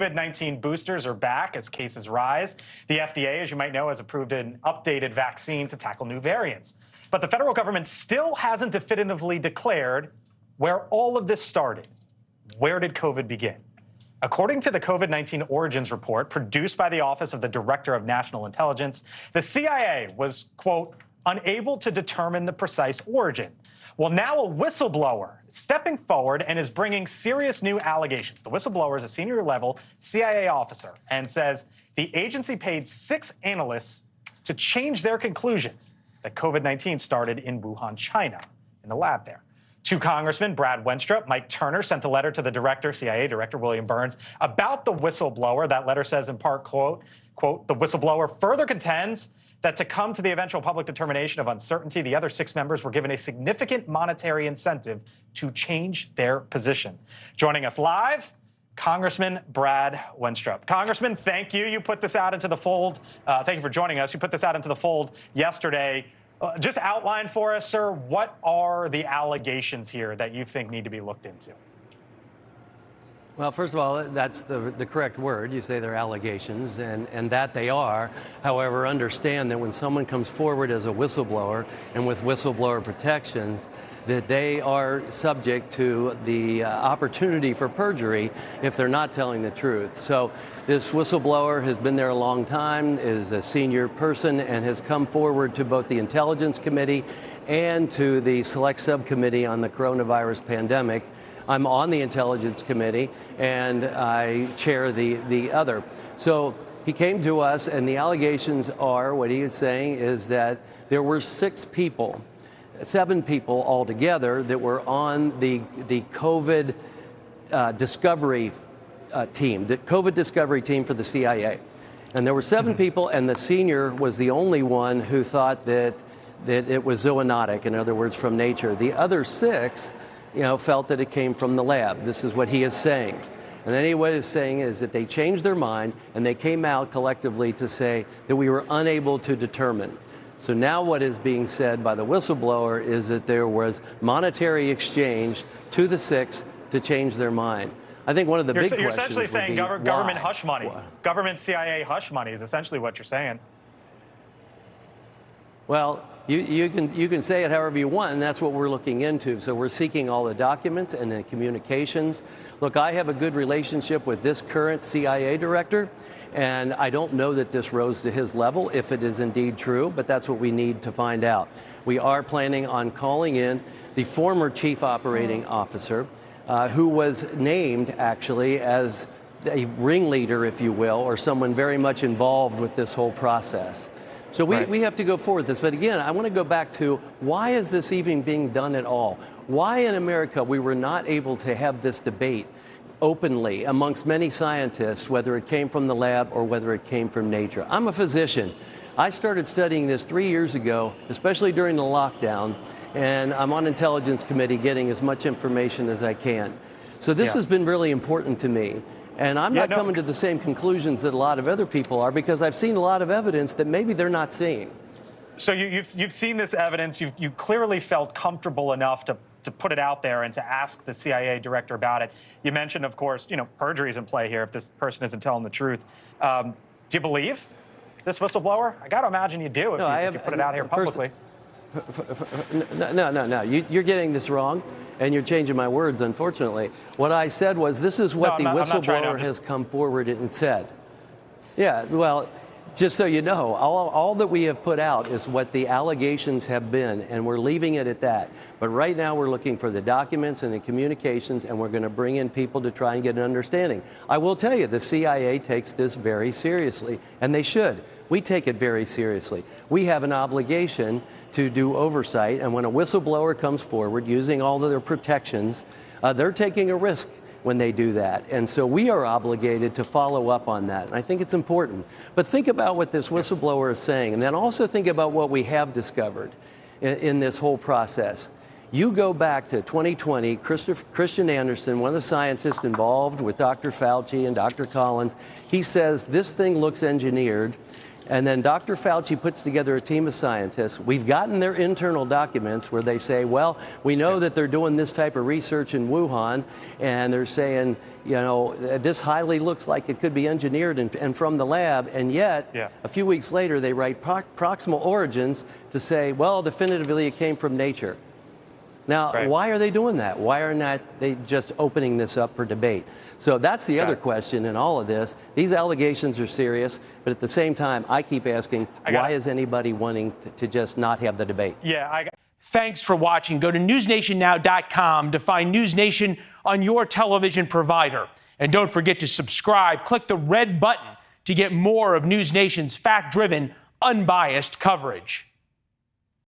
COVID-19 boosters are back as cases rise. The FDA, as you might know, has approved an updated vaccine to tackle new variants. But the federal government still hasn't definitively declared where all of this started. Where did COVID begin? According to the COVID-19 Origins report produced by the Office of the Director of National Intelligence, the CIA was, quote, unable to determine the precise origin. Well, now a whistleblower is stepping forward and is bringing serious new allegations. The whistleblower is a senior-level CIA officer and says the agency paid 6 analysts to change their conclusions that COVID-19 started in Wuhan, China, in the lab there. 2 congressmen, Brad Wenstrup, Mike Turner, sent a letter to the director, CIA Director William Burns, about the whistleblower. That letter says, in part, quote, the whistleblower further contends that to come to the eventual public determination of uncertainty, the other 6 members were given a significant monetary incentive to change their position. Joining us live, Congressman Brad Wenstrup. Congressman, thank you. You put this out into the fold. Thank you for joining us. You put this out into the fold yesterday. Just outline for us, sir, what are the allegations here that you think need to be looked into? Well, first of all, that's the correct word. You say they're allegations, and that they are. However, understand that when someone comes forward as a whistleblower and with whistleblower protections, that they are subject to the opportunity for perjury if they're not telling the truth. So this whistleblower has been there a long time, is a senior person, and has come forward to both the Intelligence Committee and to the Select Subcommittee on the coronavirus pandemic. I'm on the Intelligence Committee, and I chair the other. So he came to us, and the allegations are, what he is saying is that there were 7 people altogether that were on the COVID discovery team, the COVID discovery team for the CIA. And there were 7 people, and the senior was the only one who thought that it was zoonotic, in other words, from nature. The other 6 felt that it came from the lab. This is what he is saying. And then what he is saying is that they changed their mind and they came out collectively to say that we were unable to determine. So now what is being said by the whistleblower is that there was monetary exchange to the 6 to change their mind. I think one of the big questions You're essentially saying government hush money. What? Government CIA hush money is essentially what you're saying. Well, you can say it however you want, and that's what we're looking into. So we're seeking all the documents and the communications. Look, I have a good relationship with this current CIA director, and I don't know that this rose to his level, if it is indeed true, but that's what we need to find out. We are planning on calling in the former chief operating officer, who was named, actually, as a ringleader, if you will, or someone very much involved with this whole process. So we have to go forward with this. But again, I want to go back to why is this even being done at all? Why in America we were not able to have this debate openly amongst many scientists, whether it came from the lab or whether it came from nature. I'm a physician. I started studying this 3 years ago, especially during the lockdown, and I'm on Intelligence Committee getting as much information as I can. So this has been really important to me. And I'm not coming to the same conclusions that a lot of other people are, because I've seen a lot of evidence that maybe they're not seeing. So you've seen this evidence. You clearly felt comfortable enough to put it out there and to ask the CIA director about it. You mentioned, of course, perjury is in play here if this person isn't telling the truth. Do you believe this whistleblower? I got to imagine you do if you put it out here publicly. No. You're getting this wrong, and you're changing my words, unfortunately. What I said was, this is what the whistleblower has come forward and said. Yeah, well, just so you know, all that we have put out is what the allegations have been, and we're leaving it at that. But right now we're looking for the documents and the communications, and we're going to bring in people to try and get an understanding. I will tell you, the CIA takes this very seriously, and they should. We take it very seriously. We have an obligation to do oversight, and when a whistleblower comes forward using all of their protections, they're taking a risk when they do that. And so we are obligated to follow up on that. And I think it's important. But think about what this whistleblower is saying, and then also think about what we have discovered in this whole process. You go back to 2020, Christian Anderson, one of the scientists involved with Dr. Fauci and Dr. Collins, he says this thing looks engineered, And then Dr. Fauci puts together a team of scientists. We've gotten their internal documents where they say, well, we know that they're doing this type of research in Wuhan, and they're saying, you know, this highly looks like it could be engineered and from the lab, and yet a few weeks later they write proximal origins to say, well, definitively it came from nature. Now, why are they doing that? Why are not they just opening this up for debate? So that's the other question in all of this. These allegations are serious, but at the same time, I keep asking, why is anybody wanting to just not have the debate? Thanks for watching. Go to newsnationnow.com to find NewsNation on your television provider. And don't forget to subscribe. Click the red button to get more of NewsNation's fact-driven, unbiased coverage.